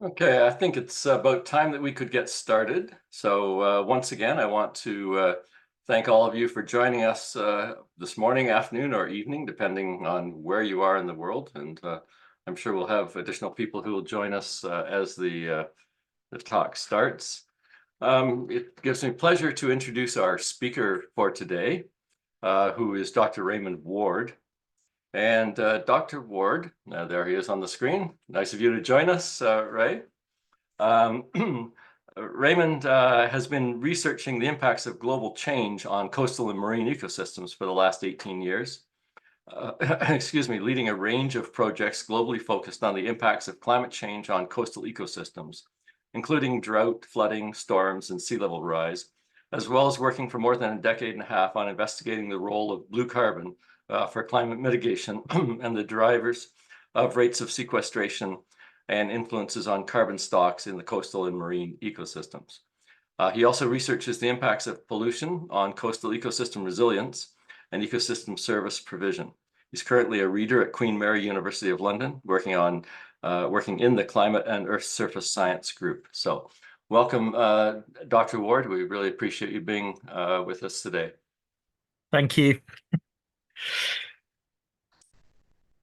Okay, I think it's about time that we could get started. So once again, I want to thank all of you for joining us this morning, afternoon, or evening, depending on where you are in the world. And I'm sure we'll have additional people who will join us as the talk starts. It gives me pleasure to introduce our speaker for today, who is Dr. Raymond Ward. And Dr. Ward, there he is on the screen. Nice of you to join us, Ray. Raymond has been researching the impacts of global change on coastal and marine ecosystems for the last 18 years. Excuse me, leading a range of projects globally focused on the impacts of climate change on coastal ecosystems, including drought, flooding, storms, and sea level rise, as well as working for more than a decade and a half on investigating the role of blue carbon for climate mitigation and the drivers of rates of sequestration and influences on carbon stocks in the coastal and marine ecosystems. He also researches the impacts of pollution on coastal ecosystem resilience and ecosystem service provision. He's currently a reader at Queen Mary University of London, working in the Climate and Earth Surface Science group. So welcome, Dr. Ward. We really appreciate you being with us today. Thank you.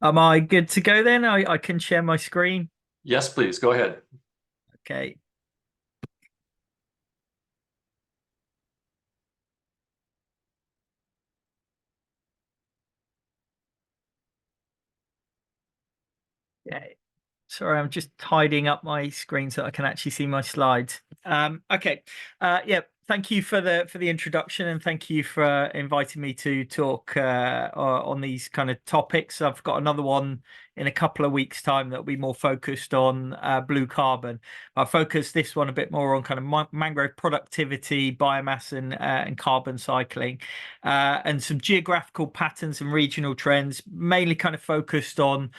Am I good to go then? I can share my screen. Yes, please. Go ahead. Okay. Okay. Sorry, I'm just tidying up my screen so I can actually see my slides. Okay. Yeah. Thank you for the introduction, and thank you for inviting me to talk on these kind of topics. I've got another one in a couple of weeks' time that'll be more focused on blue carbon. I'll focus this one a bit more on kind of mangrove productivity, biomass, and carbon cycling, and some geographical patterns and regional trends, mainly kind of focused on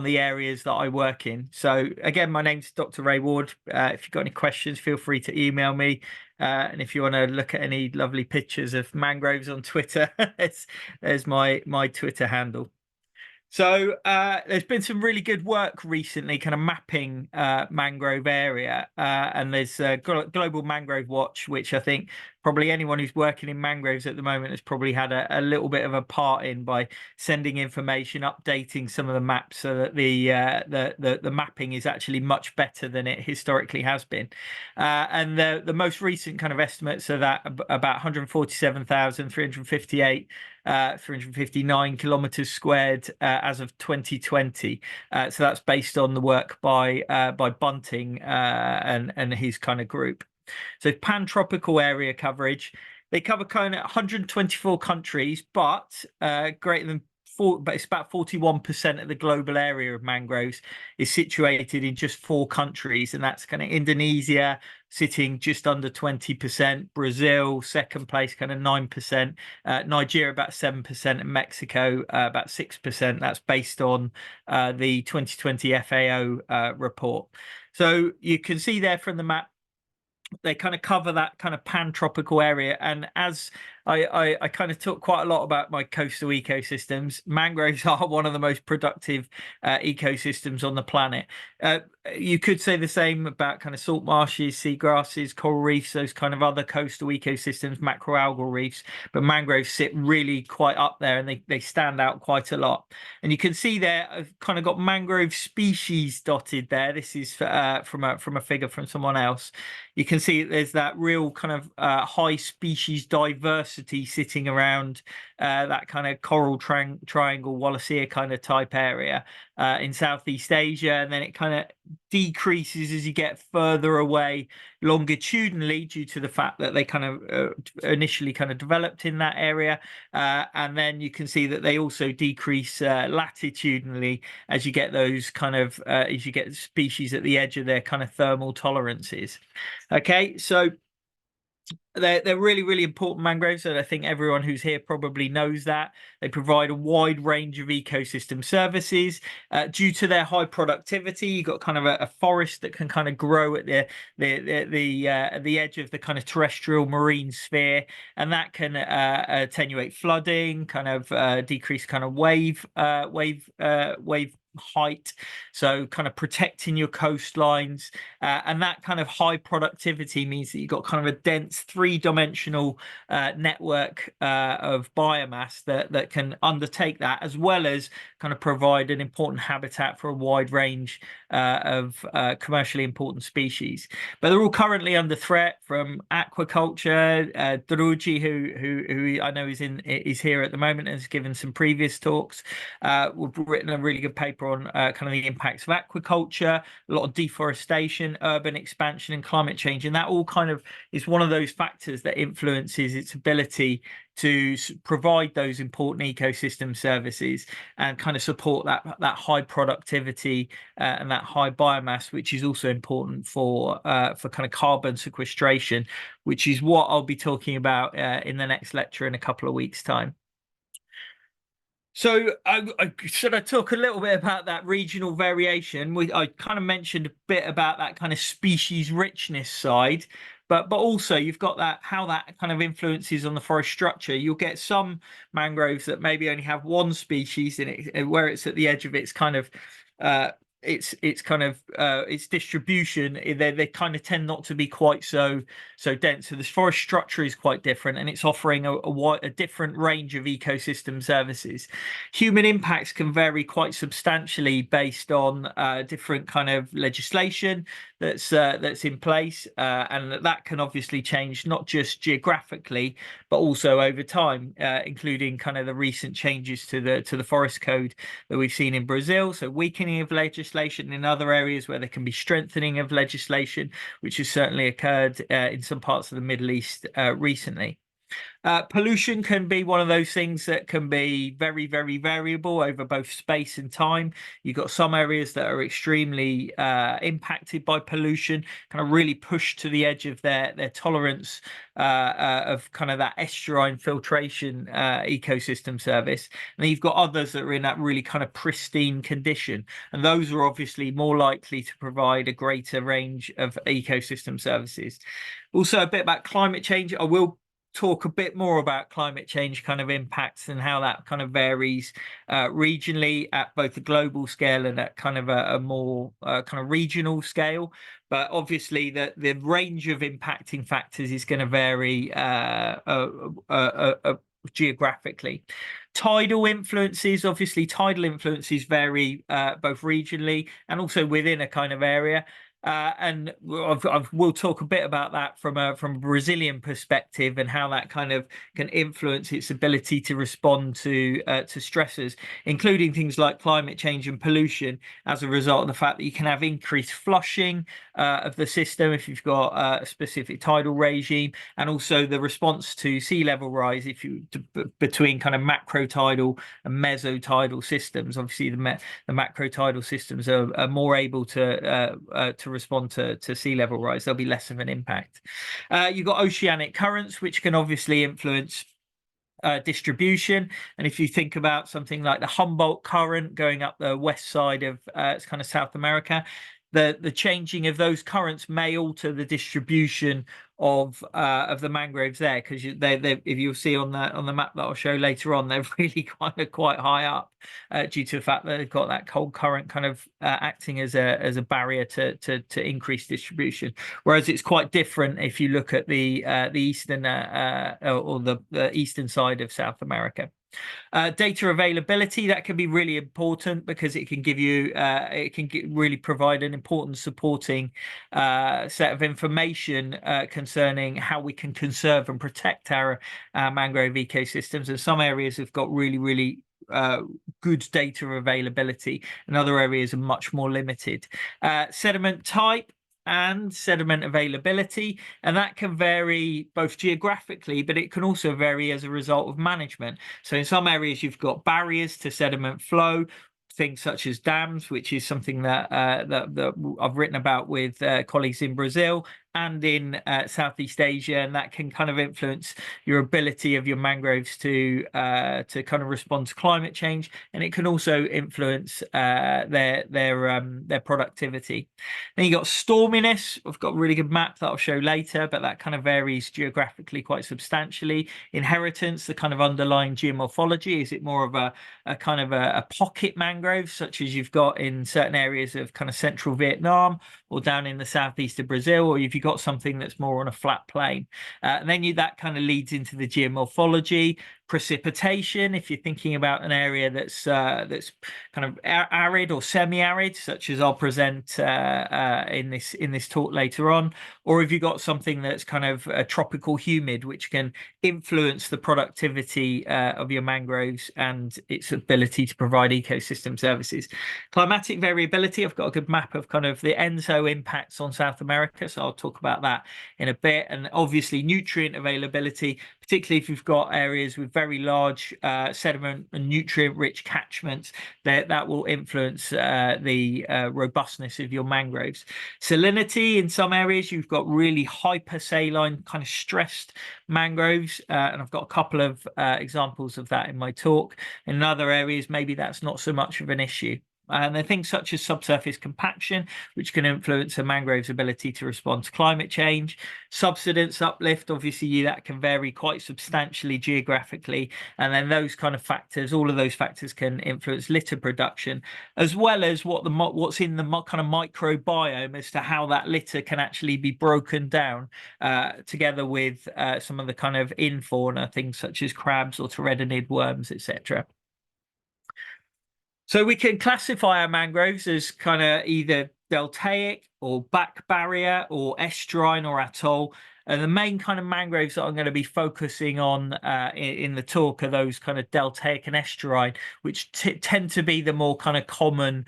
the areas that I work in. So again, my name's Dr. Ray Ward. If you've got any questions, feel free to email me. And if you want to look at any lovely pictures of mangroves on Twitter, there's my Twitter handle. So there's been some really good work recently kind of mapping mangrove area, and there's Global Mangrove Watch, which I think probably anyone who's working in mangroves at the moment has probably had a little bit of a part in by sending information, updating some of the maps so that the mapping is actually much better than it historically has been. And the most recent kind of estimates are that about 147,358 359 kilometers squared as of 2020. So that's based on the work by Bunting and his kind of group. So pan-tropical area coverage. They cover kind of 124 countries, but greater than but it's about 41% of the global area of mangroves is situated in just 4 countries, and that's kind of Indonesia sitting just under 20%, Brazil second place kind of 9%, Nigeria about 7%, and Mexico about 6%. That's based on the 2020 FAO report. So you can see there from the map, they kind of cover that kind of pan-tropical area. And as I kind of talk quite a lot about my coastal ecosystems, mangroves are one of the most productive ecosystems on the planet. You could say the same about kind of salt marshes, seagrasses, coral reefs, those kind of other coastal ecosystems, macroalgal reefs, but mangroves sit really quite up there, and they stand out quite a lot. And you can see there, I've kind of got mangrove species dotted there. This is from a figure from someone else. You can see there's that real kind of high species diversity sitting around that kind of coral triangle Wallacea kind of type area in Southeast Asia, and then it kind of decreases as you get further away longitudinally due to the fact that they kind of initially kind of developed in that area, and then you can see that they also decrease latitudinally as you get those kind of as you get species at the edge of their kind of thermal tolerances. Okay, so they're really, really important mangroves, and I think everyone who's here probably knows that. They provide a wide range of ecosystem services. Due to their high productivity, you've got kind of a forest that can kind of grow at the edge of the kind of terrestrial marine sphere, and that can attenuate flooding, kind of decrease kind of wave height, so kind of protecting your coastlines, and that kind of high productivity means that you've got kind of a dense three-dimensional network of biomass that can undertake that, as well as kind of provide an important habitat for a wide range of commercially important species. But they're all currently under threat from aquaculture. Druji, who I know is here at the moment and has given some previous talks, we've written a really good paper on kind of the impacts of aquaculture, a lot of deforestation, urban expansion, and climate change, and that all kind of is one of those factors that influences its ability to provide those important ecosystem services and kind of support that high productivity and that high biomass, which is also important for kind of carbon sequestration, which is what I'll be talking about in the next lecture in a couple of weeks' time. So should I talk a little bit about that regional variation? I kind of mentioned a bit about that kind of species richness side, but also you've got that, how that kind of influences on the forest structure. You'll get some mangroves that maybe only have one species in it, where it's at the edge of its kind of its distribution. They kind of tend not to be quite so dense. So the forest structure is quite different, and it's offering a different range of ecosystem services. Human impacts can vary quite substantially based on different kind of legislation that's in place, and that can obviously change not just geographically but also over time, including kind of the recent changes to the forest code that we've seen in Brazil. So weakening of legislation in other areas, where there can be strengthening of legislation, which has certainly occurred in some parts of the Middle East recently. Pollution can be one of those things that can be very, very variable over both space and time. You've got some areas that are extremely impacted by pollution, kind of really pushed to the edge of their tolerance of kind of that estuarine filtration ecosystem service. And then you've got others that are in that really kind of pristine condition. And those are obviously more likely to provide a greater range of ecosystem services. Also, a bit about climate change. I will talk a bit more about climate change kind of impacts and how that kind of varies regionally at both a global scale and at kind of a more kind of regional scale. But obviously the range of impacting factors is going to vary geographically. Tidal influences, obviously tidal influences vary both regionally and also within a kind of area. And we'll talk a bit about that from a Brazilian perspective and how that kind of can influence its ability to respond to stressors, including things like climate change and pollution, as a result of the fact that you can have increased flushing of the system if you've got a specific tidal regime, and also the response to sea level rise between kind of macrotidal and mesotidal systems. Obviously, the macrotidal systems are more able to respond to sea level rise. There'll be less of an impact. You've got oceanic currents, which can obviously influence distribution. And if you think about something like the Humboldt current going up the west side of it's kind of South America, the changing of those currents may alter the distribution of the mangroves there, because if you'll see on the map that I'll show later on, they're really quite high up due to the fact that they've got that cold current kind of acting as a barrier to increase distribution. Whereas it's quite different if you look at the eastern or the eastern side of South America. Data availability, that can be really important because it can give you really provide an important supporting set of information concerning how we can conserve and protect our mangrove ecosystems. And some areas have got really good data availability, and other areas are much more limited. Sediment type and sediment availability, and that can vary both geographically, but it can also vary as a result of management. So in some areas you've got barriers to sediment flow, things such as dams, which is something that I've written about with colleagues in Brazil, and in Southeast Asia, and that can kind of influence your ability of your mangroves to kind of respond to climate change, and it can also influence their productivity. Then you got storminess. We've got a really good map that I'll show later, but that kind of varies geographically quite substantially. Inheritance, the kind of underlying geomorphology, is it more of a kind of a pocket mangrove, such as you've got in certain areas of kind of central Vietnam or down in the southeast of Brazil, or if you've got something that's more on a flat plain? And then that kind of leads into the geomorphology. Precipitation, if you're thinking about an area that's kind of arid or semi-arid, such as I'll present in this talk later on, or if you've got something that's kind of tropical humid, which can influence the productivity of your mangroves and its ability to provide ecosystem services. Climatic variability, I've got a good map of kind of the ENSO impacts on South America, so I'll talk about that in a bit. And obviously nutrient availability, particularly if you've got areas with very large sediment and nutrient rich catchments, that will influence the robustness of your mangroves. Salinity, in some areas you've got really hypersaline kind of stressed mangroves, and I've got a couple of examples of that in my talk. In other areas maybe that's not so much of an issue. And then things such as subsurface compaction, which can influence a mangrove's ability to respond to climate change. Subsidence uplift, obviously that can vary quite substantially geographically. And then those kind of factors, all of those factors can influence litter production, as well as what's in the kind of microbiome as to how that litter can actually be broken down, together with some of the kind of in-fauna, things such as crabs or pteridinid worms, etc. So we can classify our mangroves as kind of either deltaic or back barrier or estuarine or atoll. And the main kind of mangroves that I'm going to be focusing on in the talk are those kind of deltaic and estuarine, which tend to be the more kind of common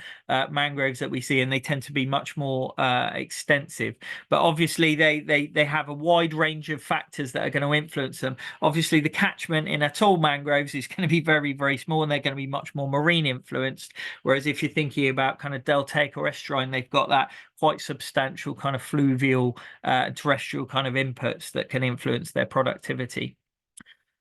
mangroves that we see, and they tend to be much more extensive. But obviously they have a wide range of factors that are going to influence them. Obviously the catchment in atoll mangroves is going to be very, very small, and they're going to be much more marine influenced. Whereas if you're thinking about kind of deltaic or estuarine, they've got that quite substantial kind of fluvial terrestrial kind of inputs that can influence their productivity.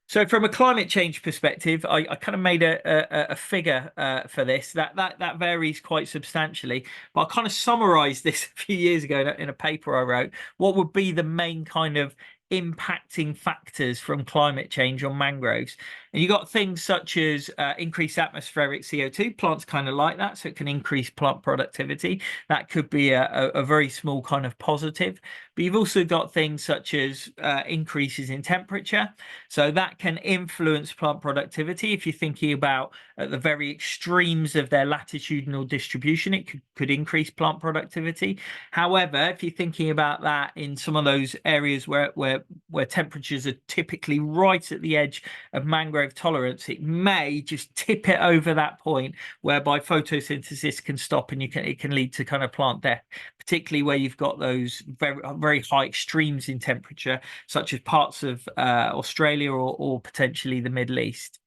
So from a climate change perspective, I kind of made a figure for this that varies quite substantially, but I kind of summarized this a few years ago in a paper I wrote. What would be the main kind of impacting factors from climate change on mangroves? And you got things such as increased atmospheric CO2. Plants kind of like that, so it can increase plant productivity. That could be a very small kind of positive. But you've also got things such as increases in temperature, so that can influence plant productivity. If you're thinking about at the very extremes of their latitudinal distribution, it could increase plant productivity. However, if you're thinking about that in some of those areas where temperatures are typically right at the edge of mangrove tolerance, it may just tip it over that point whereby photosynthesis can stop, and it can lead to kind of plant death, particularly where you've got those very, very high extremes in temperature, such as parts of Australia or potentially the Middle East.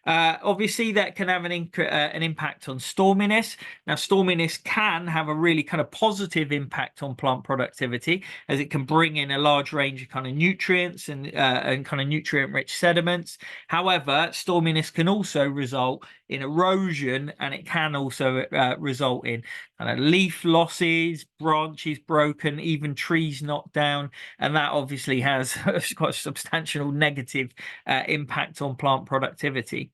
Obviously that can have an impact on storminess. Now storminess can have a really kind of positive impact on plant productivity, as it can bring in a large range of kind of nutrients and kind of nutrient rich sediments. However, storminess can also result in erosion, and it can also result in kind of leaf losses, branches broken, even trees knocked down, and that obviously has quite a substantial negative impact on plant productivity.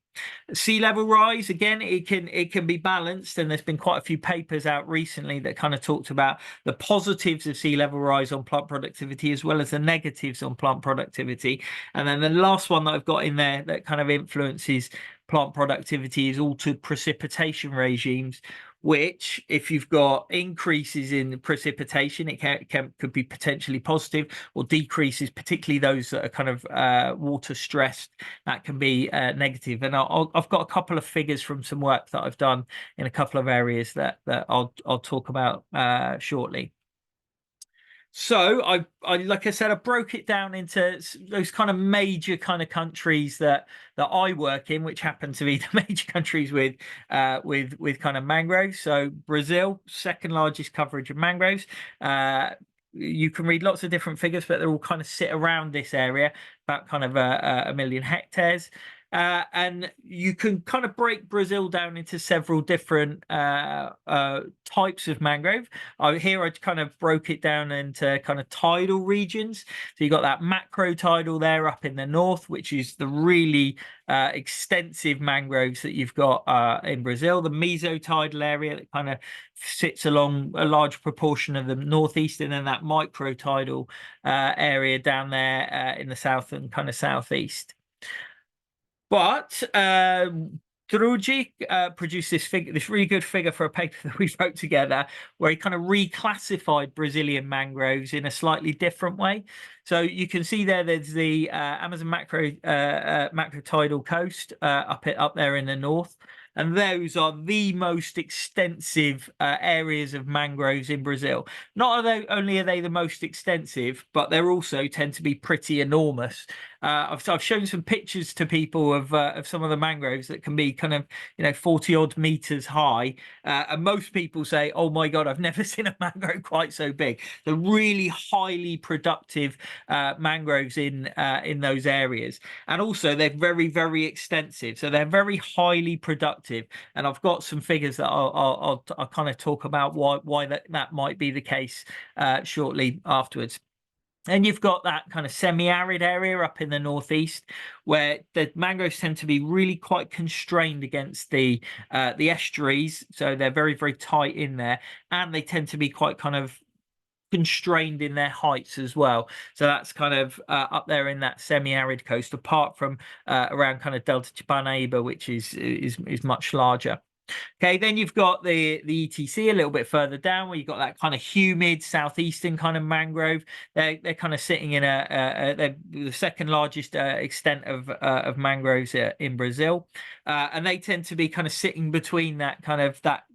Sea level rise, again, it can be balanced, and there's been quite a few papers out recently that kind of talked about the positives of sea level rise on plant productivity as well as the negatives on plant productivity. And then the last one that I've got in there that kind of influences plant productivity is altered precipitation regimes, which, if you've got increases in precipitation, it could be potentially positive, or decreases, particularly those that are kind of water stressed, that can be negative. And I've got a couple of figures from some work that I've done in a couple of areas that I'll talk about shortly. So I like I said, I broke it down into those kind of major kind of countries that I work in, which happen to be the major countries with kind of mangroves. So Brazil, second largest coverage of mangroves. you can read lots of different figures, but they all kind of sit around this area, about kind of a million hectares. And you can kind of break Brazil down into several different types of mangrove. Here I kind of broke it down into kind of tidal regions. So you got that macro tidal there up in the north, which is the really extensive mangroves that you've got in Brazil. The mesotidal area that kind of sits along a large proportion of the northeast, and then that microtidal area down there in the south and kind of southeast. But Drugi produced this really good figure for a paper that we wrote together, where he kind of reclassified Brazilian mangroves in a slightly different way. So you can see there's the Amazon macrotidal coast up there in the north. And those are the most extensive areas of mangroves in Brazil. Not only are they the most extensive, but they also tend to be pretty enormous. I've shown some pictures to people of some of the mangroves that can be kind of 40 odd meters high, and most people say, "Oh my God, I've never seen a mangrove quite so big." They're really highly productive mangroves in those areas, and also they're very, very extensive, so they're very highly productive. And I've got some figures that I'll kind of talk about why that might be the case shortly afterwards. And you've got that kind of semi-arid area up in the northeast, where the mangroves tend to be really quite constrained against the estuaries, so they're very, very tight in there, and they tend to be quite kind of constrained in their heights as well. So that's kind of up there in that semi-arid coast, apart from around kind of Delta de Parnaíba, which is much larger. Okay, then you've got the ETC a little bit further down, where you've got that kind of humid southeastern kind of mangrove. They're kind of sitting in they're the second largest extent of mangroves in Brazil, and they tend to be kind of sitting between that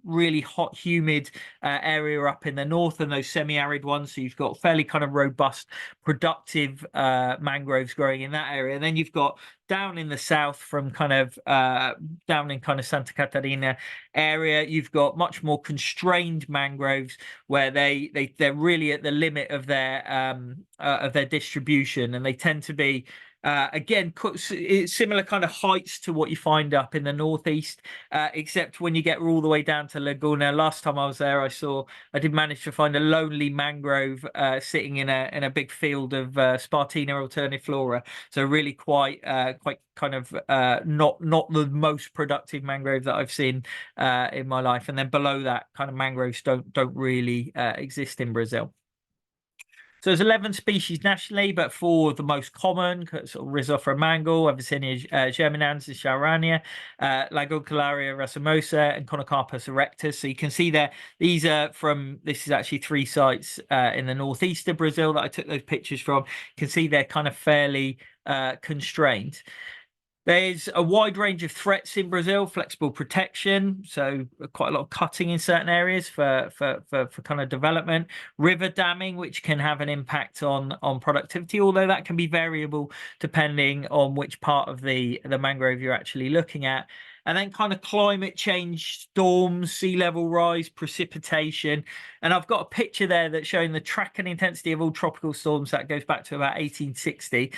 really hot, humid area up in the north and those semi-arid ones. So you've got fairly kind of robust, productive mangroves growing in that area. And then you've got down in the south, from kind of down in kind of Santa Catarina area, you've got much more constrained mangroves, where they're really at the limit of their distribution, and they tend to be again similar kind of heights to what you find up in the northeast, except when you get all the way down to Laguna. Last time I was there, I did manage to find a lonely mangrove sitting in a big field of Spartina alterniflora, so really quite kind of not the most productive mangrove that I've seen in my life. And then below that, kind of mangroves don't really exist in Brazil. So there's 11 species nationally, but 4 of the most common, sort of Rhizophora mangle, Avicennia germinans, Charania, Lagocularia racemosa, and Conocarpus erectus. So you can see there, this is actually 3 sites in the northeast of Brazil that I took those pictures from. You can see they're kind of fairly constrained. There's a wide range of threats in Brazil. Flexible protection, so quite a lot of cutting in certain areas for kind of development. River damming, which can have an impact on productivity, although that can be variable depending on which part of the mangrove you're actually looking at. And then kind of climate change, storms, sea level rise, precipitation. And I've got a picture there that's showing the track and intensity of all tropical storms. That goes back to about 1860.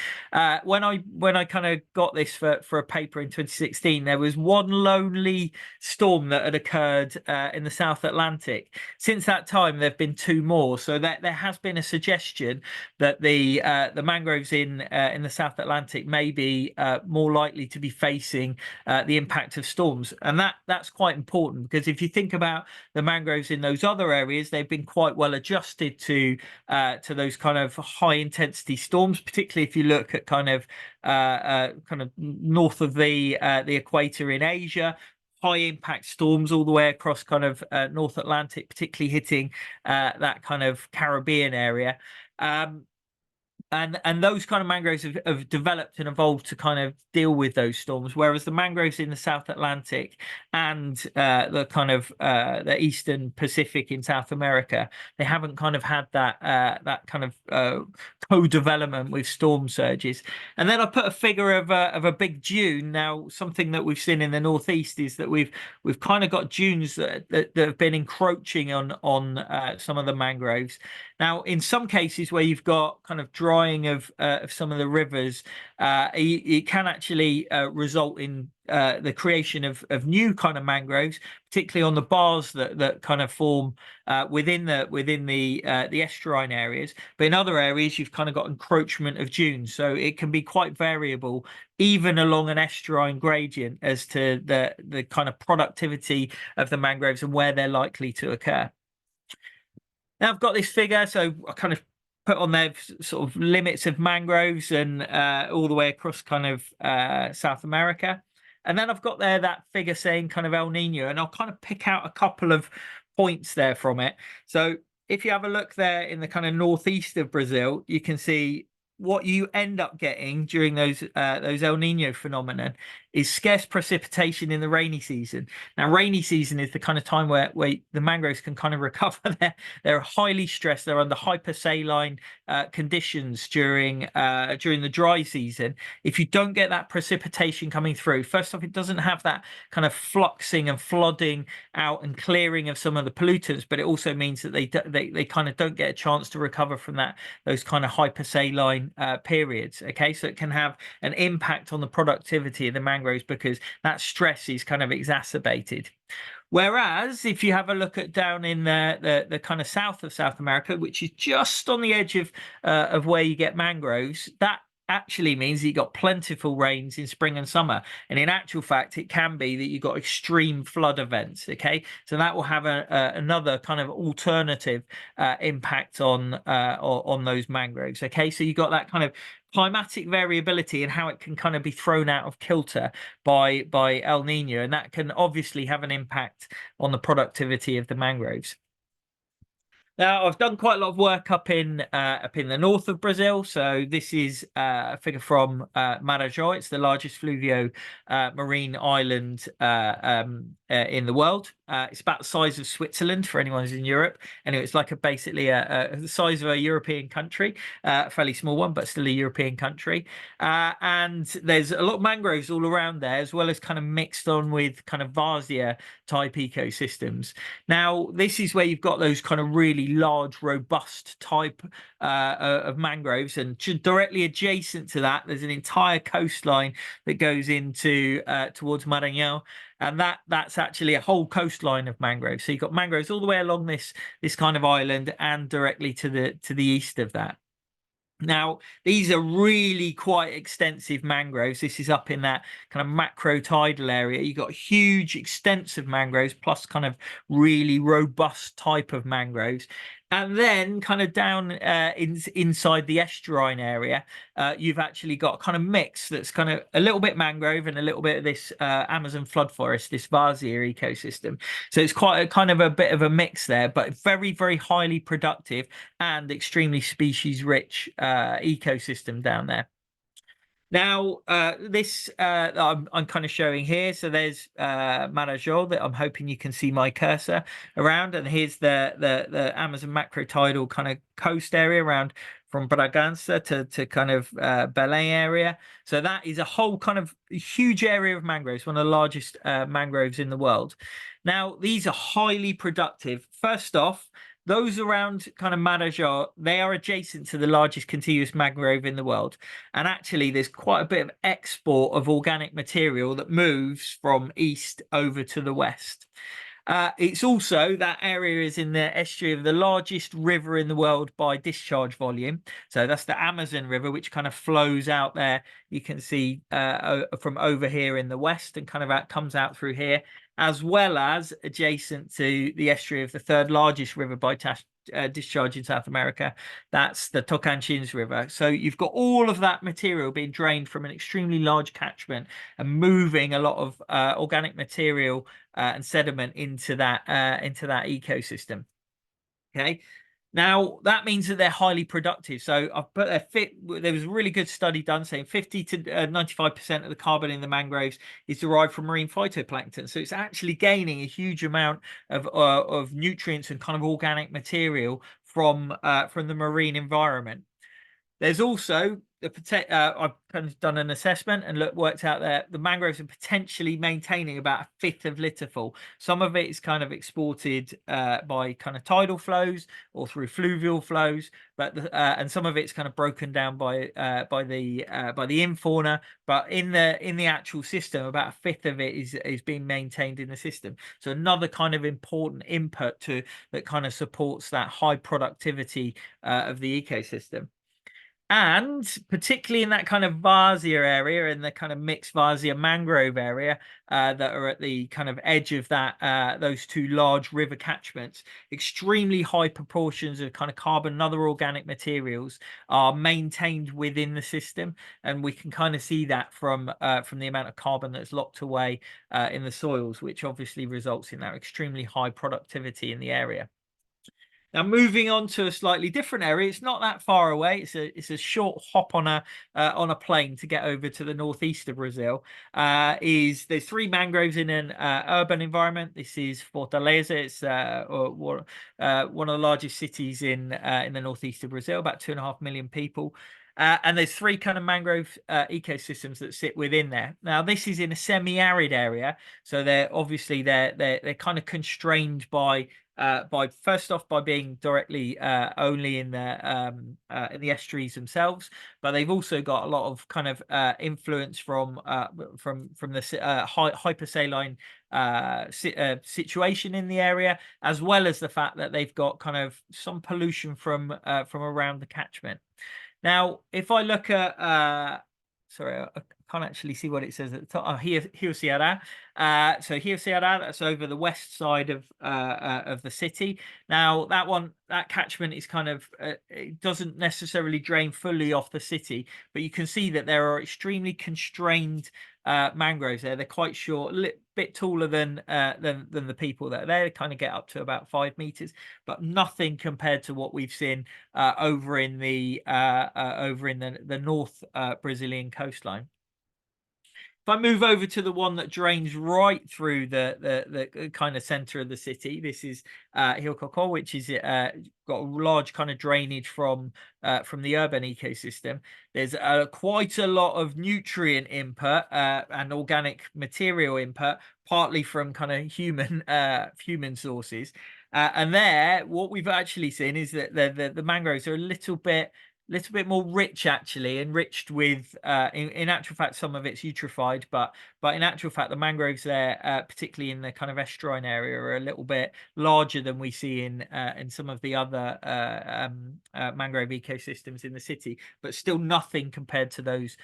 When I kind of got this for a paper in 2016, there was one lonely storm that had occurred in the South Atlantic. Since that time, there have been 2 more. So that there has been a suggestion that the mangroves in the South Atlantic may be more likely to be facing the impact of storms. And that's quite important, because if you think about the mangroves in those other areas, they've been quite well adjusted to those kind of high intensity storms, particularly if you look at kind of north of the equator in Asia. High impact storms all the way across kind of North Atlantic, particularly hitting that kind of Caribbean area. And those kind of mangroves have developed and evolved to kind of deal with those storms, whereas the mangroves in the South Atlantic and the kind of the Eastern Pacific in South America, they haven't kind of had that kind of co-development with storm surges. And then I put a figure of a big dune. Now, something that we've seen in the Northeast is that we've kind of got dunes that have been encroaching on some of the mangroves. Now, in some cases where you've got kind of drying of some of the rivers, it can actually result in the creation of new kind of mangroves, particularly on the bars that kind of form within the estuarine areas. But in other areas, you've kind of got encroachment of dunes, so it can be quite variable, even along an estuarine gradient, as to the kind of productivity of the mangroves and where they're likely to occur. Now I've got this figure, so I kind of put on there sort of limits of mangroves and all the way across kind of South America. And then I've got there that figure saying kind of El Nino, and I'll kind of pick out a couple of points there from it. So if you have a look there in the kind of northeast of Brazil, you can see what you end up getting during those El Nino phenomenon is scarce precipitation in the rainy season. Now, rainy season is the kind of time where the mangroves can kind of recover. They're highly stressed. They're under hypersaline conditions during the dry season. If you don't get that precipitation coming through, first off, it doesn't have that kind of fluxing and flooding out and clearing of some of the pollutants, but it also means that they kind of don't get a chance to recover from those kind of hypersaline periods. Okay, so it can have an impact on the productivity of the mangroves because that stress is kind of exacerbated. Whereas if you have a look at down in the kind of south of South America, which is just on the edge of where you get mangroves, that actually means that you've got plentiful rains in spring and summer. And in actual fact, it can be that you've got extreme flood events. Okay, so that will have another kind of alternative impact on those mangroves. Okay, so you've got that kind of climatic variability and how it can kind of be thrown out of kilter by El Nino, and that can obviously have an impact on the productivity of the mangroves. Now, I've done quite a lot of work up in the north of Brazil. So this is a figure from Marajó. It's the largest fluvio marine island in the world. It's about the size of Switzerland for anyone who's in Europe. Anyway, it's like basically the size of a European country, a fairly small one, but still a European country. And there's a lot of mangroves all around there, as well as kind of mixed on with kind of Varzea type ecosystems. Now, this is where you've got those kind of really large, robust type of mangroves, and directly adjacent to that, there's an entire coastline that goes into towards Maranhão, and that's actually a whole coastline of mangroves. So you've got mangroves all the way along this kind of island and directly to the east of that. Now, these are really quite extensive mangroves. This is up in that kind of macro tidal area. You've got huge, extensive mangroves, plus kind of really robust type of mangroves. And then kind of down inside the estuarine area, you've actually got kind of mix that's kind of a little bit mangrove and a little bit of this Amazon flood forest, this Varzea ecosystem. So it's quite a kind of a bit of a mix there, but very, very highly productive and extremely species rich ecosystem down there. Now, this I'm kind of showing here. So there's Marajó that I'm hoping you can see my cursor around, and here's the Amazon macrotidal kind of coast area around from Bragança to kind of Belém area. So that is a whole kind of huge area of mangroves, one of the largest mangroves in the world. Now, these are highly productive. First off, those around kind of Marajó, they are adjacent to the largest contiguous mangrove in the world. And actually, there's quite a bit of export of organic material that moves from east over to the west. It's also that area is in the estuary of the largest river in the world by discharge volume. So that's the Amazon River, which kind of flows out there. You can see from over here in the west and kind of comes out through here, as well as adjacent to the estuary of the third largest river by discharge in South America. That's the Tocantins River. So you've got all of that material being drained from an extremely large catchment and moving a lot of organic material and sediment into that ecosystem. Okay. Now, that means that they're highly productive. So I've put a there was a really good study done saying 50 to 95% of the carbon in the mangroves is derived from marine phytoplankton. So it's actually gaining a huge amount of nutrients and kind of organic material from the marine environment. There's also I've kind of done an assessment and worked out that the mangroves are potentially maintaining about a fifth of litterfall. Some of it is kind of exported by kind of tidal flows or through fluvial flows, but and some of it's kind of broken down by the infauna. But in the actual system, about a fifth of it is being maintained in the system. So another kind of important input that kind of supports that high productivity of the ecosystem. And particularly in that kind of Varzea area, in the kind of mixed Varzea mangrove area that are at the kind of edge of that those two large river catchments, extremely high proportions of kind of carbon and other organic materials are maintained within the system, and we can kind of see that from the amount of carbon that's locked away in the soils, which obviously results in that extremely high productivity in the area. Now, moving on to a slightly different area, it's not that far away. It's a short hop on a plane to get over to the northeast of Brazil. There's 3 mangroves in an urban environment. This is Fortaleza. It's one of the largest cities in the northeast of Brazil, about 2.5 million people. And there's 3 kind of mangrove ecosystems that sit within there. Now, this is in a semi-arid area, so they're kind of constrained by first off by being directly only in the estuaries themselves, but they've also got a lot of kind of influence from the hypersaline situation in the area, as well as the fact that they've got kind of some pollution from around the catchment. Now, if I look at sorry, I can't actually see what it says at the top. Oh, Rio Ceará. So Rio Ceará, that's over the west side of the city. Now, that catchment is kind of it doesn't necessarily drain fully off the city, but you can see that there are extremely constrained mangroves there. They're quite short, a bit taller than the people that are there. They kind of get up to about 5 meters, but nothing compared to what we've seen over in the North Brazilian coastline. If I move over to the one that drains right through the kind of center of the city, this is Rio Cocó, which is got a large kind of drainage from the urban ecosystem. There's quite a lot of nutrient input and organic material input, partly from kind of human sources. And there, what we've actually seen is that the mangroves are a little bit more rich, actually, enriched with in actual fact some of it's eutrophied, but in actual fact the mangroves there, particularly in the kind of estuarine area, are a little bit larger than we see in some of the other mangrove ecosystems in the city, but still nothing compared to those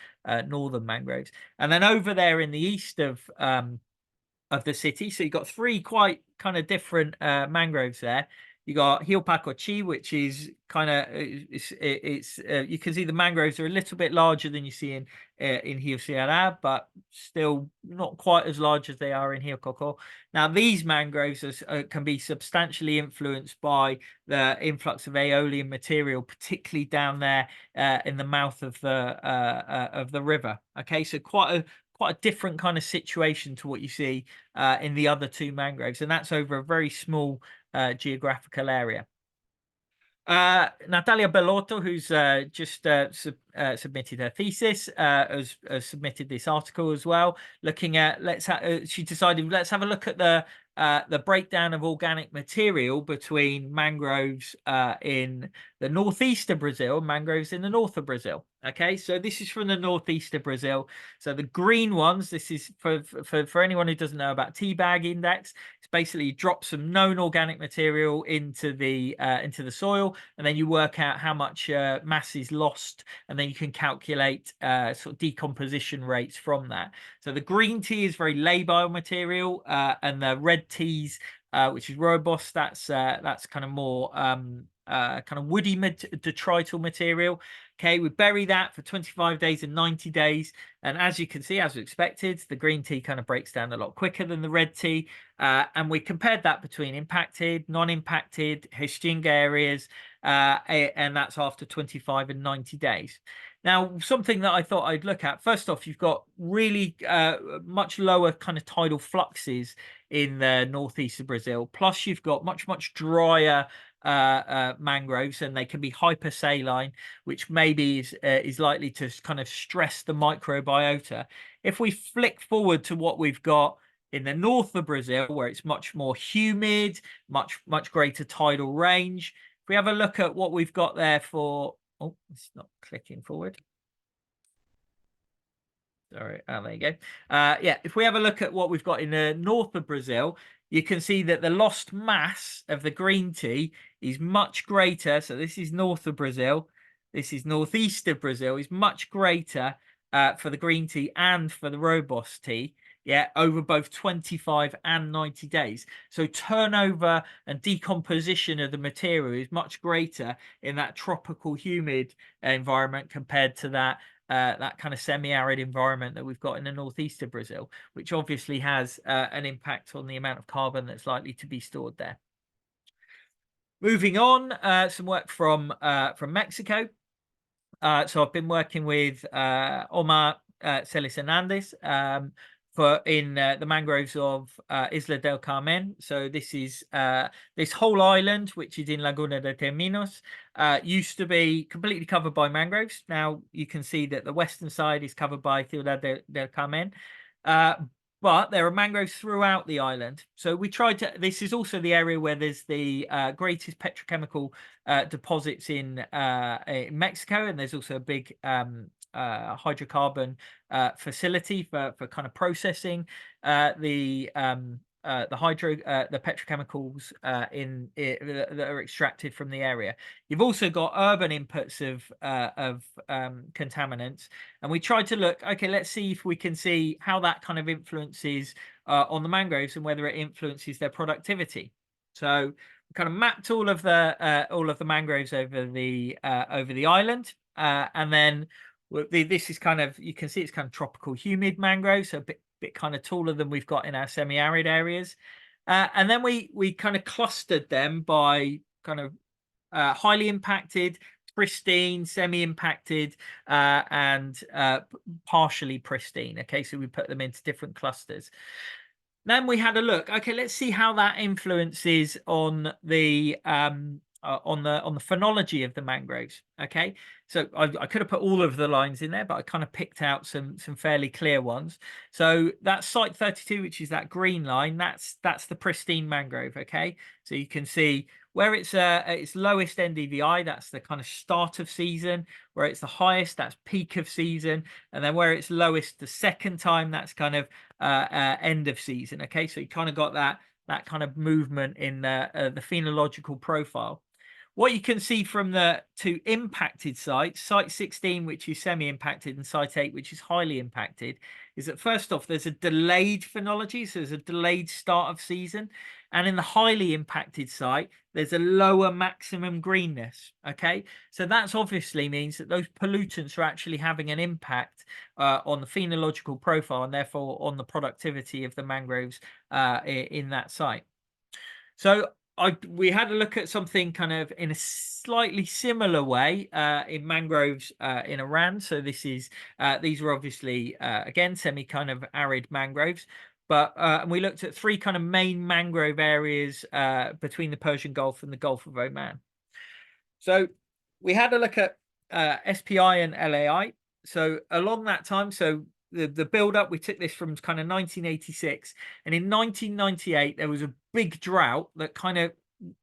northern mangroves. And then over there in the east of the city, so you've got 3 quite kind of different mangroves there. You got Rio Pacochi, which is kind of you can see the mangroves are a little bit larger than you see in Rio Ceará, but still not quite as large as they are in Rio Cocó. Now, these mangroves can be substantially influenced by the influx of aeolian material, particularly down there in the mouth of the river. Okay, so quite a different kind of situation to what you see in the other 2 mangroves, and that's over a very small geographical area. Natalia Bellotto, who's just submitted her thesis, has submitted this article as well, looking at she decided let's have a look at the breakdown of organic material between mangroves in the northeast of Brazil, mangroves in the north of Brazil. Okay, so this is from the northeast of Brazil. So the green ones, this is for anyone who doesn't know about teabag index. It's basically you drop some known organic material into the soil, and then you work out how much mass is lost, and then you can calculate sort of decomposition rates from that. So the green tea is very labile material, and the red teas, which is robust, that's kind of more kind of woody detrital material. Okay, we bury that for 25 days and 90 days. And as you can see, as expected, the green tea kind of breaks down a lot quicker than the red tea. And we compared that between impacted, non-impacted, Restinga areas. and that's after 25 and 90 days. Now, something that I thought I'd look at, first off, you've got really much lower kind of tidal fluxes in the northeast of Brazil. Plus, you've got much drier mangroves, and they can be hypersaline, which maybe is likely to kind of stress the microbiota. If we flick forward to what we've got in the north of Brazil, where it's much more humid, much greater tidal range. If we have a look at what we've got there for, oh, it's not clicking forward. Sorry, there you go. Yeah, if we have a look at what we've got in the north of Brazil, you can see that the lost mass of the green tea is much greater. So this is north of Brazil. This is northeast of Brazil. Is much greater for the green tea and for the robust tea. Yeah, over both 25 and 90 days. So turnover and decomposition of the material is much greater in that tropical humid environment compared to that kind of semi-arid environment that we've got in the northeast of Brazil, which obviously has an impact on the amount of carbon that's likely to be stored there. Moving on, some work from Mexico. So I've been working with Omar Celis Hernandez in the mangroves of Isla del Carmen. So this is this whole island, which is in Laguna de Terminos, used to be completely covered by mangroves. Now you can see that the western side is covered by Ciudad del Carmen. But there are mangroves throughout the island. So we tried to, this is also the area where there's the greatest petrochemical deposits in Mexico. And there's also a big hydrocarbon facility for kind of processing the petrochemicals that are extracted from the area. You've also got urban inputs of contaminants, and we tried to look. Okay, let's see if we can see how that kind of influences on the mangroves and whether it influences their productivity. So we kind of mapped all of the mangroves over the island, and then this is kind of, you can see it's kind of tropical humid mangrove, so a bit kind of taller than we've got in our semi-arid areas. And then we kind of clustered them by kind of highly impacted, pristine, semi-impacted, and partially pristine. Okay, so we put them into different clusters. Then we had a look. Okay, let's see how that influences on the phenology of the mangroves. Okay, so I could have put all of the lines in there, but I kind of picked out some fairly clear ones. So that's site 32, which is that green line. That's the pristine mangrove. Okay, so you can see where it's at its lowest NDVI, that's the kind of start of season. Where it's the highest, that's peak of season. And then where it's lowest the second time, that's kind of end of season. Okay, so you kind of got that kind of movement in the phenological profile. What you can see from the two impacted sites, site 16, which is semi-impacted, and site 8, which is highly impacted, is that first off, there's a delayed phenology, so there's a delayed start of season. And in the highly impacted site, there's a lower maximum greenness. Okay, so that's obviously means that those pollutants are actually having an impact on the phenological profile and therefore on the productivity of the mangroves in that site. So we had a look at something kind of in a slightly similar way in mangroves in Iran. So this is these are obviously again semi kind of arid mangroves. But we looked at three kind of main mangrove areas between the Persian Gulf and the Gulf of Oman. So we had a look at SPI and LAI. So along that time, so the build up, we took this from kind of 1986, and in 1998 there was a big drought that kind of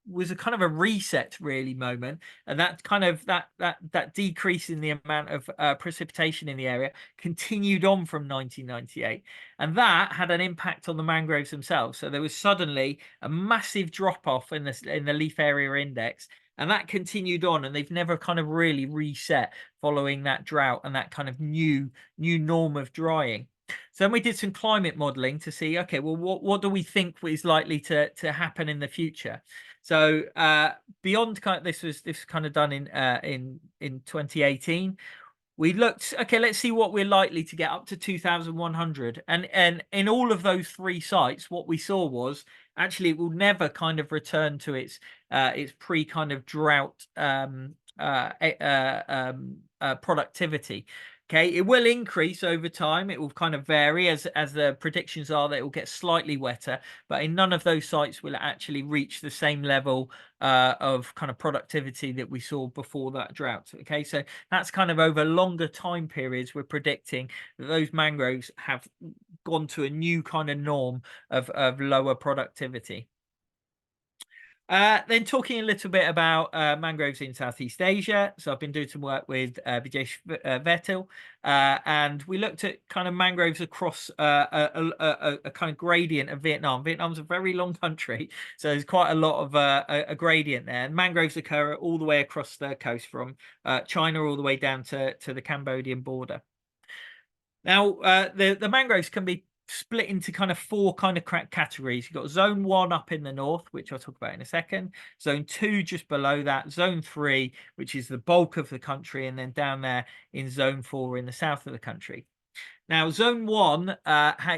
was a kind of a reset really moment, and that kind of that decrease in the amount of precipitation in the area continued on from 1998, and that had an impact on the mangroves themselves. So there was suddenly a massive drop off in the leaf area index, and that continued on, and they've never kind of really reset following that drought and that kind of new norm of drying. So then we did some climate modeling to see, okay, well, what do we think is likely to happen in the future? So beyond kind of this was kind of done in 2018. We looked, okay, let's see what we're likely to get up to 2100. And in all of those three sites, what we saw was actually it will never kind of return to its pre kind of drought productivity. Okay, it will increase over time. It will kind of vary as the predictions are that it will get slightly wetter, but in none of those sites will it actually reach the same level of kind of productivity that we saw before that drought. Okay, so that's kind of over longer time periods. We're predicting that those mangroves have gone to a new kind of norm of lower productivity. Then talking a little bit about mangroves in Southeast Asia. So I've been doing some work with Vijay Vettel, and we looked at kind of mangroves across a kind of gradient of Vietnam. Vietnam's a very long country, so there's quite a lot of a gradient there. And mangroves occur all the way across the coast from China all the way down to the Cambodian border. Now, the mangroves can be split into kind of four kind of categories. You've got zone 1 up in the north, which I'll talk about in a second, zone 2 just below that, zone 3, which is the bulk of the country, and then down there in zone 4 in the south of the country. Now, zone 1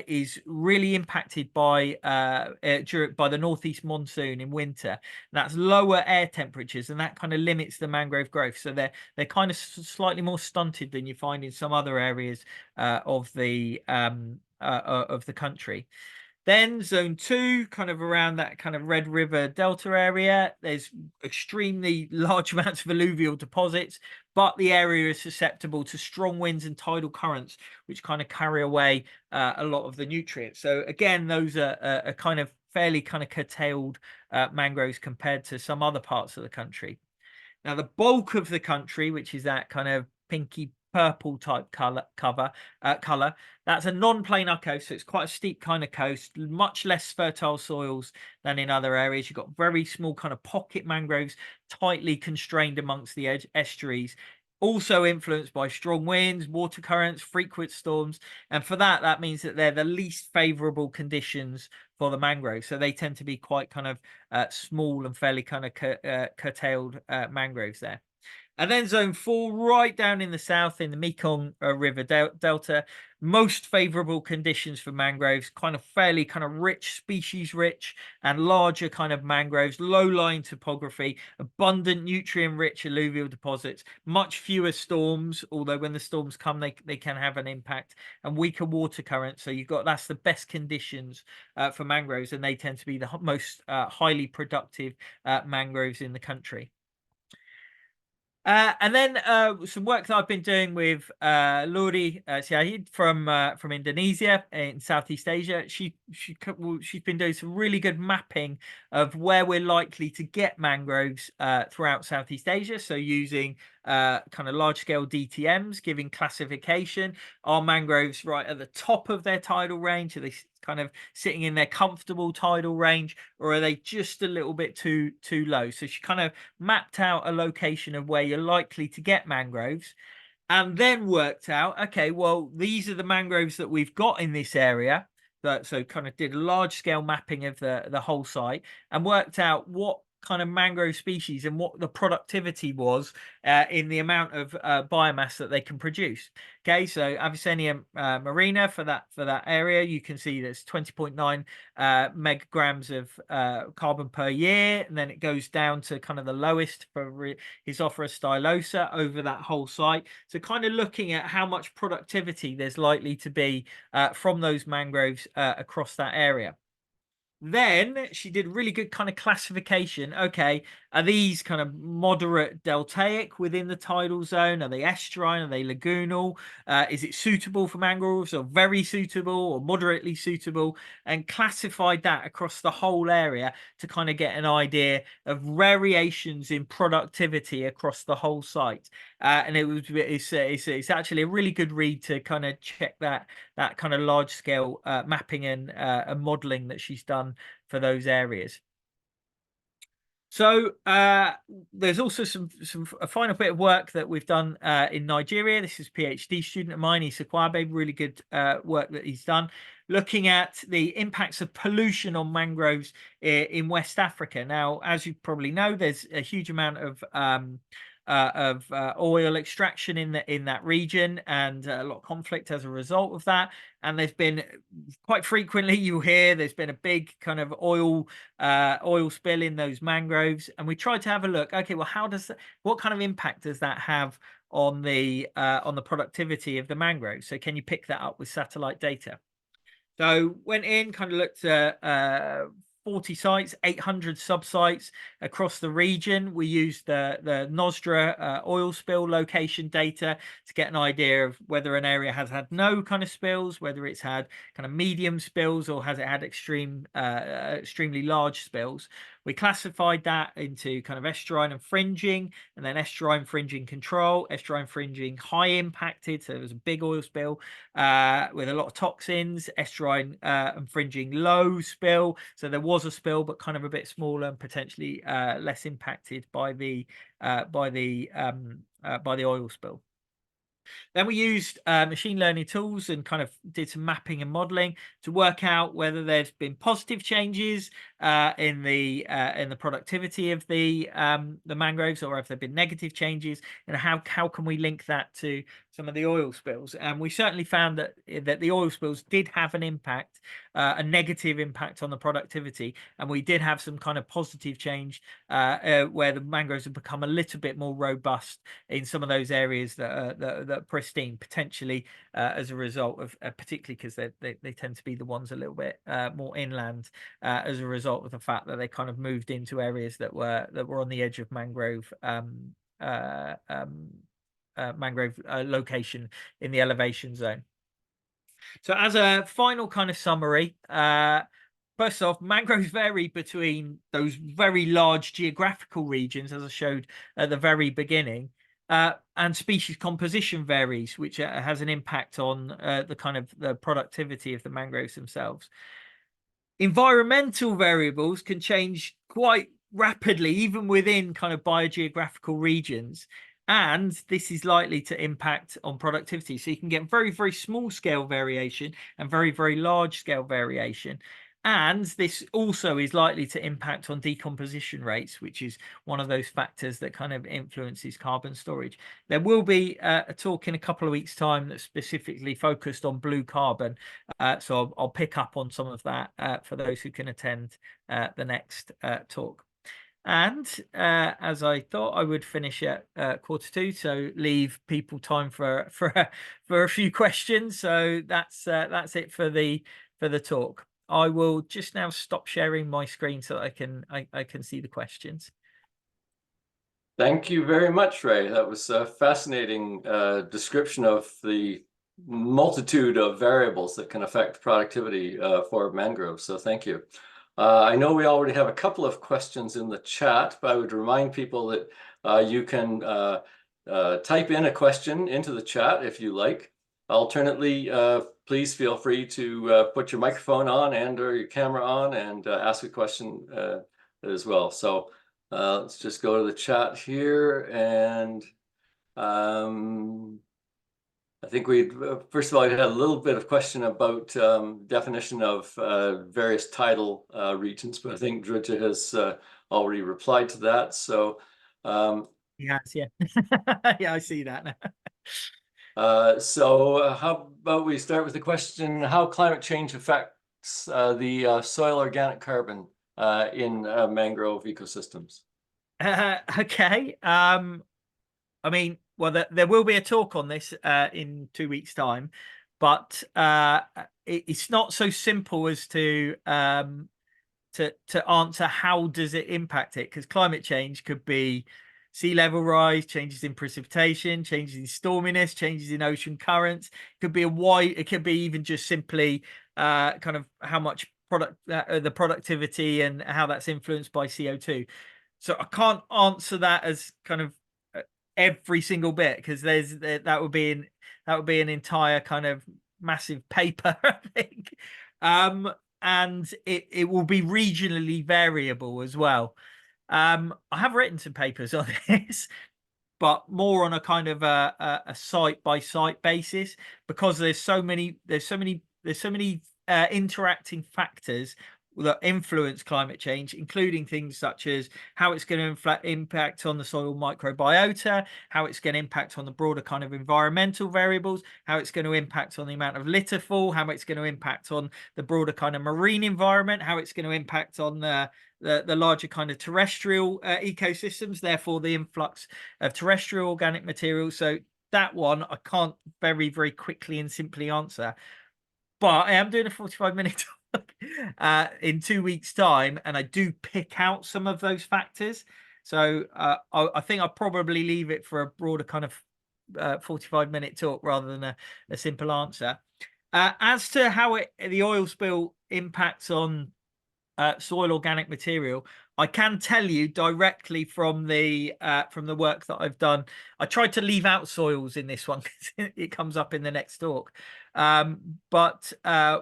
is really impacted by the northeast monsoon in winter. That's lower air temperatures, and that kind of limits the mangrove growth. So they're kind of slightly more stunted than you find in some other areas of the country. Then zone 2, kind of around that kind of Red River Delta area, there's extremely large amounts of alluvial deposits, but the area is susceptible to strong winds and tidal currents, which kind of carry away a lot of the nutrients. So again, those are kind of fairly kind of curtailed mangroves compared to some other parts of the country. Now, the bulk of the country, which is that kind of pinky purple type color, that's a non-planar coast, so it's quite a steep kind of coast, much less fertile soils than in other areas. You've got very small kind of pocket mangroves, tightly constrained amongst the estuaries, also influenced by strong winds, water currents, frequent storms, and for that means that they're the least favorable conditions for the mangrove. So they tend to be quite kind of small and fairly kind of curtailed mangroves there. And then zone 4, right down in the south in the Mekong River Delta, most favorable conditions for mangroves, kind of fairly kind of rich, species rich and larger kind of mangroves, low-lying topography, abundant nutrient-rich alluvial deposits, much fewer storms, although when the storms come, they can have an impact, and weaker water currents. So that's the best conditions for mangroves, and they tend to be the most highly productive mangroves in the country. And then some work that I've been doing with Lori Siahid from Indonesia in Southeast Asia. She's been doing some really good mapping of where we're likely to get mangroves throughout Southeast Asia. So using kind of large scale DTMs, giving classification. Are mangroves right at the top of their tidal range? Are they kind of sitting in their comfortable tidal range, or are they just a little bit too low? So she kind of mapped out a location of where you're likely to get mangroves, and then worked out, okay, well, these are the mangroves that we've got in this area. So kind of did a large scale mapping of the whole site and worked out what kind of mangrove species and what the productivity was in the amount of biomass that they can produce. Okay, so Avicennia marina for that area, you can see there's 20.9 megagrams of carbon per year, and then it goes down to kind of the lowest for Rhizophora stylosa over that whole site. So kind of looking at how much productivity there's likely to be from those mangroves across that area. Then she did really good kind of classification. Okay, are these kind of moderate deltaic within the tidal zone? Are they estuarine? Are they lagoonal? Is it suitable for mangroves, or very suitable, or moderately suitable? And classified that across the whole area to kind of get an idea of variations in productivity across the whole site. And it's actually a really good read to kind of check that kind of large scale mapping and modeling that she's done for those areas. So there's also a final bit of work that we've done in Nigeria. This is a PhD student of mine, Isakwabe, really good work that he's done, looking at the impacts of pollution on mangroves in West Africa. Now, as you probably know, there's a huge amount of oil extraction in that region, and a lot of conflict as a result of that. And there's been quite frequently, you'll hear there's been a big kind of oil spill in those mangroves, and we tried to have a look. Okay, well, what kind of impact does that have on the productivity of the mangroves? So can you pick that up with satellite data? So went in, kind of looked at 40 sites, 800 sub-sites across the region. We used the Nostra oil spill location data to get an idea of whether an area has had no kind of spills, whether it's had kind of medium spills, or has it had extremely large spills. We classified that into kind of estuarine and fringing, and then estuarine fringing control, estuarine fringing high impacted, so it was a big oil spill with a lot of toxins, estuarine and fringing low spill, so there was a spill but kind of a bit smaller and potentially less impacted by the oil spill. Then we used machine learning tools and kind of did some mapping and modeling to work out whether there's been positive changes in the productivity of the mangroves, or if there've been negative changes, and how can we link that to some of the oil spills. And we certainly found that the oil spills did have an impact, a negative impact on the productivity, and we did have some kind of positive change where the mangroves have become a little bit more robust in some of those areas that are pristine, potentially as a result of particularly because they tend to be the ones a little bit more inland as a result of the fact that they kind of moved into areas that were on the edge of mangrove location in the elevation zone. So as a final kind of summary, first off, mangroves vary between those very large geographical regions, as I showed at the very beginning, and species composition varies, which has an impact on the productivity of the mangroves themselves. Environmental variables can change quite rapidly, even within kind of biogeographical regions, and this is likely to impact on productivity. So you can get very, very small scale variation and very, very large scale variation. And this also is likely to impact on decomposition rates, which is one of those factors that kind of influences carbon storage. There will be a talk in a couple of weeks' time that's specifically focused on blue carbon. So I'll pick up on some of that for those who can attend the next talk. And as I thought, I would finish at 1:45, so leave people time for a few questions. So that's it for the talk. I will just now stop sharing my screen so that I can see the questions. Thank you very much, Ray. That was a fascinating description of the multitude of variables that can affect productivity for mangroves. So thank you. I know we already have a couple of questions in the chat, but I would remind people that you can type in a question into the chat if you like. Alternately, please feel free to put your microphone on or your camera on and ask a question as well. So let's just go to the chat here, and I think we first of all, I had a little bit of question about definition of various tidal regions, but I think Drudja has already replied to that. So Yes, yeah. Yeah, I see that now. So how about we start with the question, how climate change affects the soil organic carbon in mangrove ecosystems? Okay. I mean, well, there will be a talk on this in 2 weeks' time, but it's not so simple as to answer how does it impact it, because climate change could be sea level rise, changes in precipitation, changes in storminess, changes in ocean currents. It could be it could be even just simply kind of how much the productivity and how that's influenced by CO2. So I can't answer that as kind of every single bit, because that would be an entire kind of massive paper, I think. And it will be regionally variable as well. I have written some papers on this, but more on a kind of a site by site basis, because there's so many interacting factors that influence climate change, including things such as how it's going to impact on the soil microbiota, how it's going to impact on the broader kind of environmental variables, how it's going to impact on the amount of litter fall, how it's going to impact on the broader kind of marine environment, how it's going to impact on the larger kind of terrestrial ecosystems, therefore the influx of terrestrial organic material. So that one I can't very quickly and simply answer, but I am doing a 45-minute talk in 2 weeks' time, and I do pick out some of those factors. So I think I'll probably leave it for a broader kind of 45-minute talk rather than a simple answer. As to how the oil spill impacts on soil organic material, I can tell you directly from the work that I've done. I tried to leave out soils in this one because it comes up in the next talk. But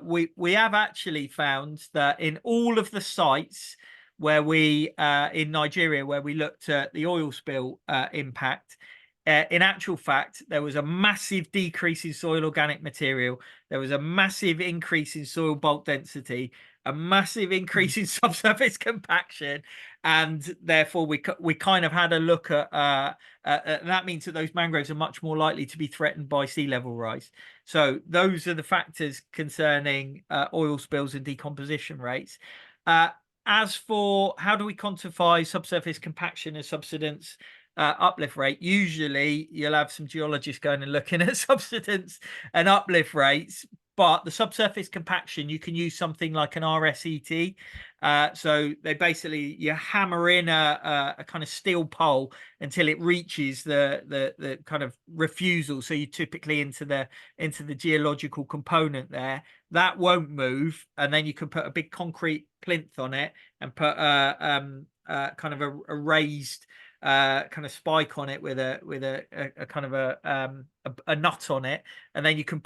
we have actually found that in all of the sites where we in Nigeria, where we looked at the oil spill impact, in actual fact, there was a massive decrease in soil organic material. There was a massive increase in soil bulk density, a massive increase in subsurface compaction, and therefore we kind of had a look at that means that those mangroves are much more likely to be threatened by sea level rise. So those are the factors concerning oil spills and decomposition rates. As for how do we quantify subsurface compaction and subsidence uplift rate, usually you'll have some geologists going and looking at subsidence and uplift rates, but the subsurface compaction, you can use something like an RSET. So they basically, you hammer in a kind of steel pole until it reaches the kind of refusal. So you typically into the geological component there. That won't move, and then you can put a big concrete plinth on it and put kind of a raised kind of spike on it with a kind of a nut on it, and then you can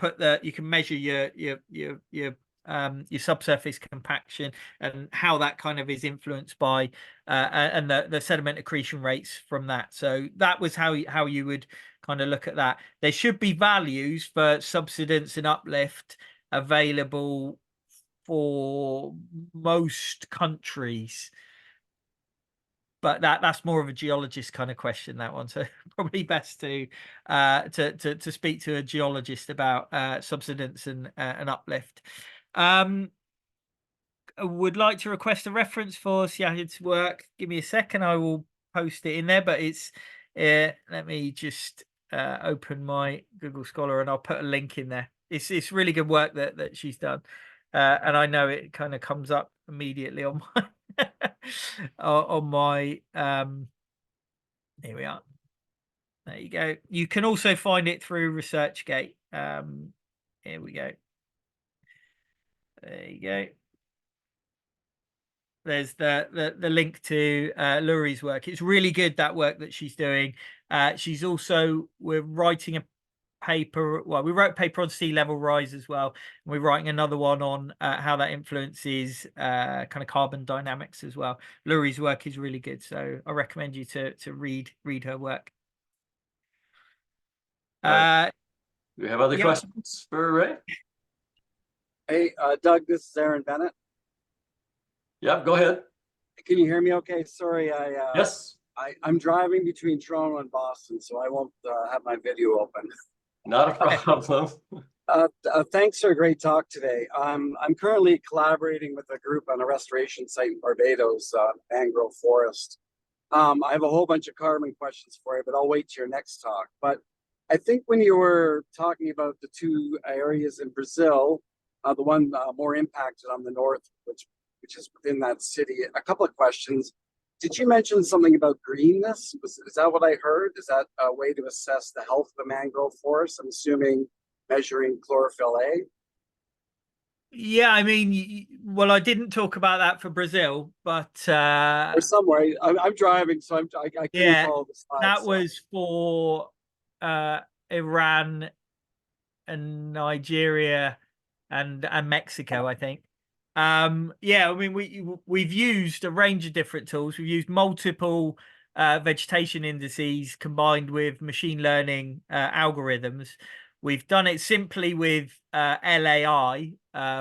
measure your subsurface compaction and how that kind of is influenced by and the sediment accretion rates from that. So that was how you would kind of look at that. There should be values for subsidence and uplift available for most countries, but that's more of a geologist kind of question, that one. So probably best to speak to a geologist about subsidence and uplift. I would like to request a reference for Syahid's work. Give me a second, I will post it in there, but it's let me just open my Google Scholar and I'll put a link in there. It's really good work that she's done, and I know it kind of comes up immediately on my on my here we are. There you go. You can also find it through ResearchGate. Here we go. There you go. There's the link to Luri's work. It's really good, that work that she's doing. We're writing a paper. Well, we wrote a paper on sea level rise as well. And we're writing another one on how that influences kind of carbon dynamics as well. Luri's work is really good, so I recommend you to read her work. Do we have other questions for Ray? Hey, Doug, this is Aaron Bennett. Yeah, go ahead. Can you hear me okay? Sorry, Yes. I'm driving between Toronto and Boston, so I won't have my video open. Not a problem. Thanks for a great talk today. I'm currently collaborating with a group on a restoration site in Barbados, Mangrove Forest. I have a whole bunch of carbon questions for you, but I'll wait to your next talk. But I think when you were talking about the two areas in Brazil, the one more impacted on the north, which is within that city, a couple of questions. Did you mention something about greenness? Is that what I heard? Is that a way to assess the health of the mangrove forest? I'm assuming measuring chlorophyll A. Yeah, I mean, well, I didn't talk about that for Brazil, but or somewhere. I'm driving, so I couldn't follow the slides. That was for Iran and Nigeria and Mexico, I think. Yeah, I mean, we've used a range of different tools. We've used multiple vegetation indices combined with machine learning algorithms. We've done it simply with LAI,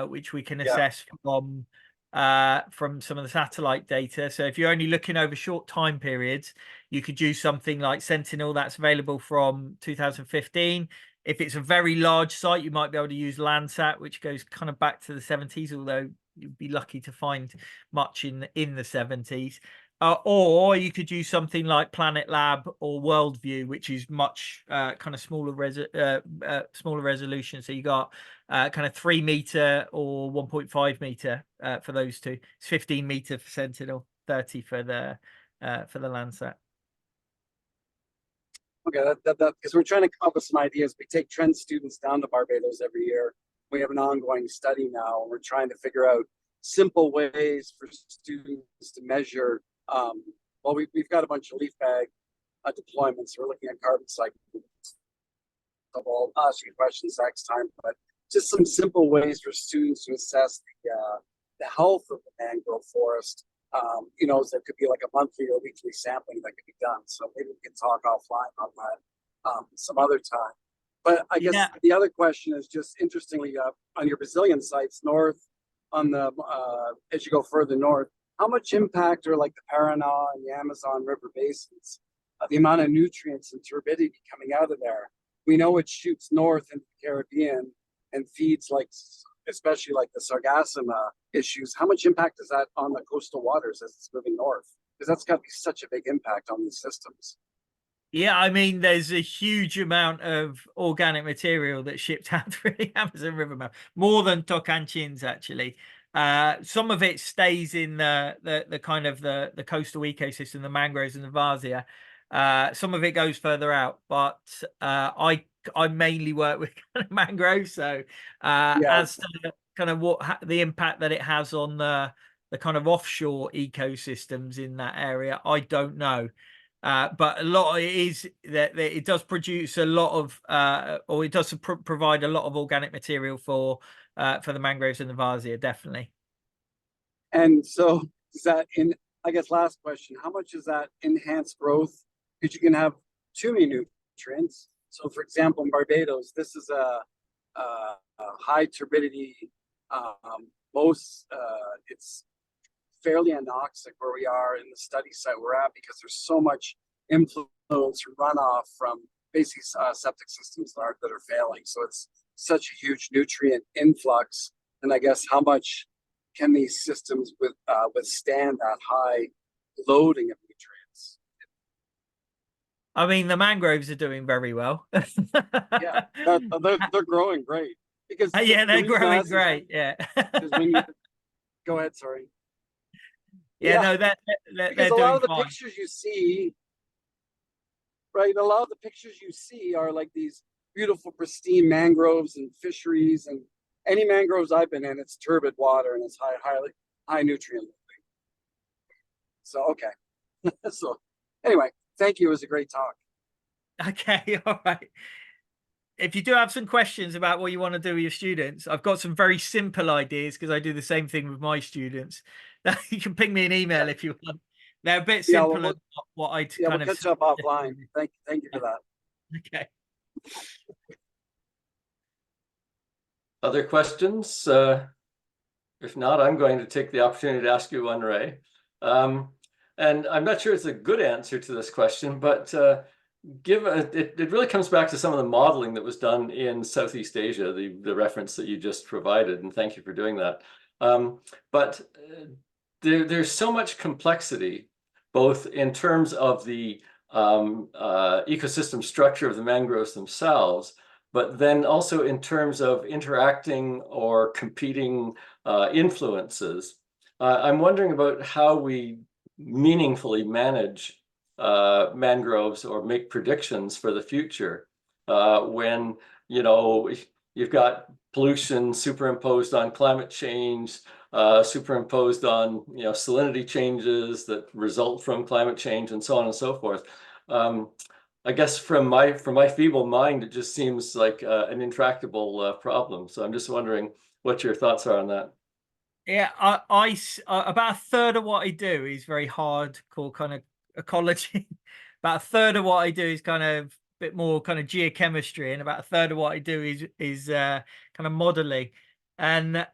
which we can assess from from some of the satellite data. So if you're only looking over short time periods, you could use something like Sentinel that's available from 2015. If it's a very large site, you might be able to use Landsat, which goes kind of back to the 70s, although you'd be lucky to find much in the 70s. Or you could use something like Planet Lab or Worldview, which is much kind of smaller resolution. So you got kind of 3 meter or 1.5 meter for those two. It's 15 meter for Sentinel, 30 for the Landsat. Okay, that because we're trying to come up with some ideas. We take Trent students down to Barbados every year. We have an ongoing study now, and we're trying to figure out simple ways for students to measure. Well, we've got a bunch of leaf bag deployments. We're looking at carbon cycle. I'll ask you questions next time, but just some simple ways for students to assess the health of the mangrove forest. You know, there could be like a monthly or weekly sampling that could be done. So maybe we can talk offline on that some other time. But I guess the other question is just interestingly on your Brazilian sites north on the as you go further north, how much impact are like the Paraná and the Amazon River basins, the amount of nutrients and turbidity coming out of there? We know it shoots north into the Caribbean and feeds like, especially like the Sargassuma issues. How much impact is that on the coastal waters as it's moving north? Because that's got to be such a big impact on these systems. Yeah, I mean, there's a huge amount of organic material that's shipped out through the Amazon River mouth, more than Tocantins actually. Some of it stays in the kind of the coastal ecosystem, the mangroves and the Varzea. Some of it goes further out, but I mainly work with kind of mangroves, so as to kind of what the impact that it has on the kind of offshore ecosystems in that area, I don't know. But a lot of it is that it does produce a lot of or it does provide a lot of organic material for the mangroves and the Varzea, definitely. And so is that in, I guess last question, how much is that enhanced growth? Because you can have too many nutrients. So for example, in Barbados, this is a high turbidity, it's fairly anoxic where we are in the study site we're at, because there's so much influence runoff from basically septic systems that are failing. So it's such a huge nutrient influx. And I guess how much can these systems withstand that high loading of nutrients? I mean, the mangroves are doing very well. Yeah, they're growing great. Because yeah, they're growing great. Yeah. Go ahead, sorry. Yeah, no, they're because a lot of the fine. pictures you see, right? A lot of the pictures you see are like these beautiful, pristine mangroves and fisheries, and any mangroves I've been in, it's turbid water and it's high nutrient loading. So okay. So anyway, thank you. It was a great talk. Okay, all right. If you do have some questions about what you want to do with your students, I've got some very simple ideas because I do the same thing with my students. You can ping me an email if you want. They're a bit simpler than what I kind we'll catch up offline. Thank you for that. Okay. Other questions? If not, I'm going to take the opportunity to ask you one, Ray. And I'm not sure it's a good answer to this question, but it really comes back to some of the modeling that was done in Southeast Asia, the reference that you just provided, and thank you for doing that. But there's so much complexity, both in terms of the ecosystem structure of the mangroves themselves, but then also in terms of interacting or competing influences. I'm wondering about how we meaningfully manage mangroves or make predictions for the future when, you know, you've got pollution superimposed on climate change, superimposed on, you know, salinity changes that result from climate change, and so on and so forth. I guess from my feeble mind, it just seems like an intractable problem. So I'm just wondering what your thoughts are on that. Yeah, I about a third of what I do is very hardcore kind of ecology. About a third of what I do is kind of a bit more kind of geochemistry, and about a third of what I do is kind of modeling. And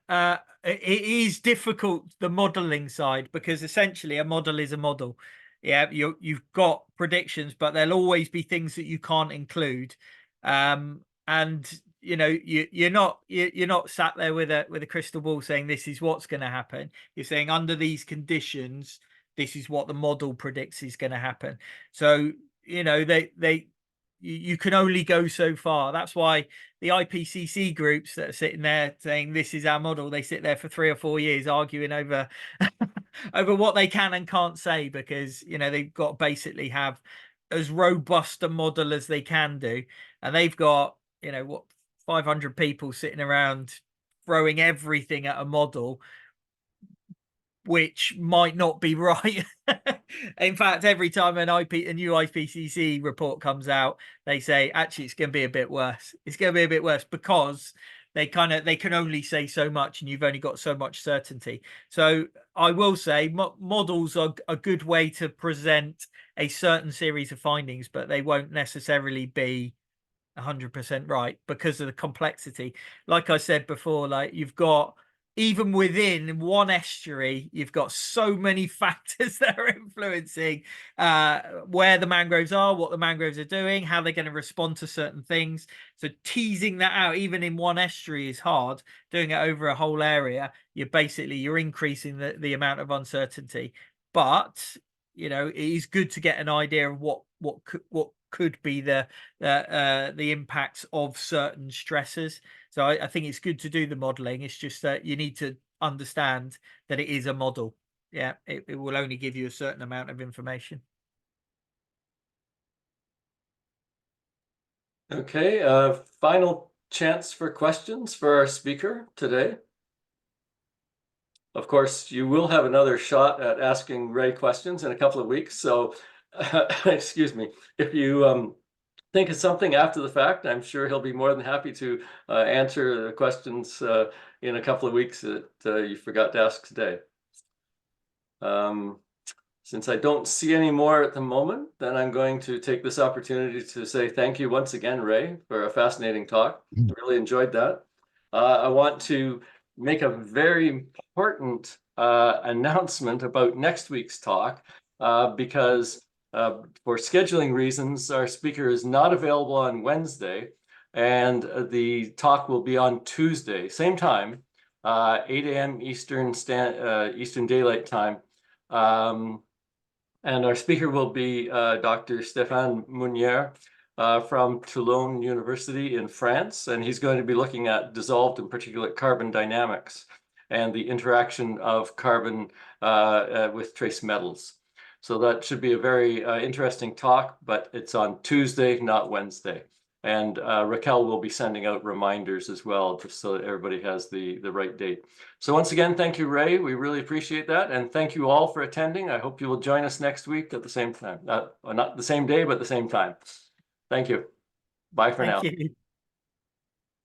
it is difficult, the modeling side, because essentially a model is a model. Yeah, you've got predictions, but there'll always be things that you can't include. And you're not sat there with a crystal ball saying this is what's going to happen. You're saying under these conditions, this is what the model predicts is going to happen. So you can only go so far. That's why the IPCC groups that are sitting there saying this is our model, they sit there for 3 or 4 years arguing over over what they can and can't say, because they've got to basically have as robust a model as they can do, and they've got 500 people sitting around throwing everything at a model which might not be right. In fact, every time a new IPCC report comes out, they say actually it's going to be a bit worse. It's going to be a bit worse because they can only say so much, and you've only got so much certainty. So I will say models are a good way to present a certain series of findings, but they won't necessarily be 100% right because of the complexity. Like I said before, like you've got, even within one estuary, you've got so many factors that are influencing where the mangroves are, what the mangroves are doing, how they're going to respond to certain things. So teasing that out, even in one estuary, is hard. Doing it over a whole area, you're increasing the amount of uncertainty. But it is good to get an idea of what could be the impacts of certain stressors. So I think it's good to do the modeling. It's just that you need to understand that it is a model. Yeah, it will only give you a certain amount of information. Okay, final chance for questions for our speaker today. Of course, you will have another shot at asking Ray questions in a couple of weeks. So, excuse me, if you think of something after the fact, I'm sure he'll be more than happy to answer the questions in a couple of weeks that you forgot to ask today. Since I don't see any more at the moment, then I'm going to take this opportunity to say thank you once again, Ray, for a fascinating talk. I really enjoyed that. I want to make a very important announcement about next week's talk because for scheduling reasons, our speaker is not available on Wednesday, and the talk will be on Tuesday, same time, 8 a.m. Eastern Daylight Time. And our speaker will be Dr. Stéphane Mounier from Toulon University in France, and he's going to be looking at dissolved and particulate carbon dynamics and the interaction of carbon with trace metals. So that should be a very interesting talk, but it's on Tuesday, not Wednesday. And Raquel will be sending out reminders as well, just so that everybody has the right date. So once again, thank you, Ray. We really appreciate that. And thank you all for attending. I hope you will join us next week at the same time. Not the same day, but the same time. Thank you. Bye for now. Thank you.